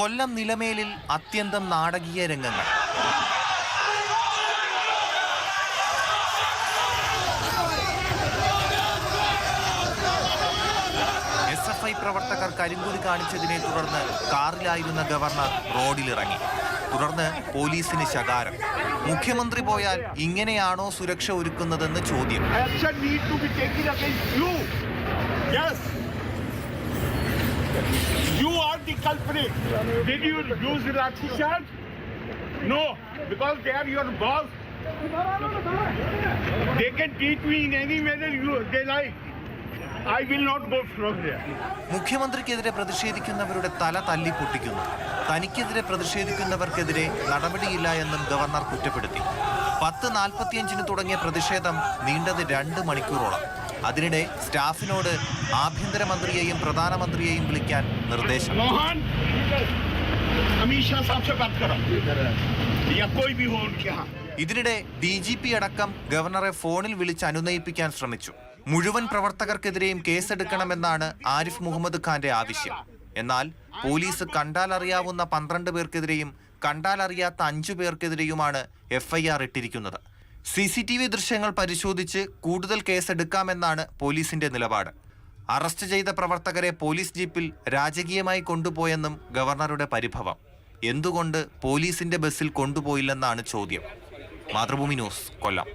കൊല്ലം നിലമേലിൽ അത്യന്തം നാടകീയ രംഗങ്ങൾ. SFI പ്രവർത്തകർ കരിങ്കൊടി കാണിച്ചതിനെ തുടർന്ന് കാറിലായിരുന്ന ഗവർണർ റോഡിലിറങ്ങി. തുടർന്ന് പോലീസിന് ശകാരം. മുഖ്യമന്ത്രി പോയാൽ ഇങ്ങനെയാണോ സുരക്ഷ ഒരുക്കുന്നതെന്ന് ചോദ്യം. You are the culprit. Did you use lathi charge? No, because they are your boss. They can treat me in any manner they like. I will not go from there. മുഖ്യമന്ത്രിക്കെതിരെ പ്രതിഷേധിക്കുന്നവരുടെ തല തല്ലി പൊട്ടിക്കുന്നു. തനിക്കെതിരെ പ്രതിഷേധിക്കുന്നവർക്കെതിരെ നടപടിയില്ല എന്നും ഗവർണർ കുറ്റപ്പെടുത്തി. 10:45 തുടങ്ങിയ പ്രതിഷേധം നീണ്ടത് 2 മണിക്കൂറോളം. അതിനിടെ സ്റ്റാഫിനോട് ആഭ്യന്തരമന്ത്രിയെയും പ്രധാനമന്ത്രിയെയും വിളിക്കാൻ നിർദ്ദേശം. ഇതിനിടെ DGP അടക്കം ഗവർണറെ ഫോണിൽ വിളിച്ച് അനുനയിപ്പിക്കാൻ ശ്രമിച്ചു. മുഴുവൻ പ്രവർത്തകർക്കെതിരെയും കേസെടുക്കണമെന്നാണ് ആരിഫ് മുഹമ്മദ് ഖാന്റെ ആവശ്യം. എന്നാൽ പോലീസ് കണ്ടാലറിയാവുന്ന 12 പേർക്കെതിരെയും കണ്ടാലറിയാത്ത 5 പേർക്കെതിരെയുമാണ് FIR ഇട്ടിരിക്കുന്നത്. CCTV ദൃശ്യങ്ങൾ പരിശോധിച്ച് കൂടുതൽ കേസെടുക്കാമെന്നാണ് പോലീസിന്റെ നിലപാട്. അറസ്റ്റ് ചെയ്ത പ്രവർത്തകരെ പോലീസ് ജീപ്പിൽ രാജകീയമായി കൊണ്ടുപോയെന്നും ഗവർണറുടെ പരിഭവം. എന്തുകൊണ്ട് പോലീസിന്റെ ബസ്സിൽ കൊണ്ടുപോയില്ലെന്നാണ് ചോദ്യം. മാതൃഭൂമി ന്യൂസ്, കൊല്ലം.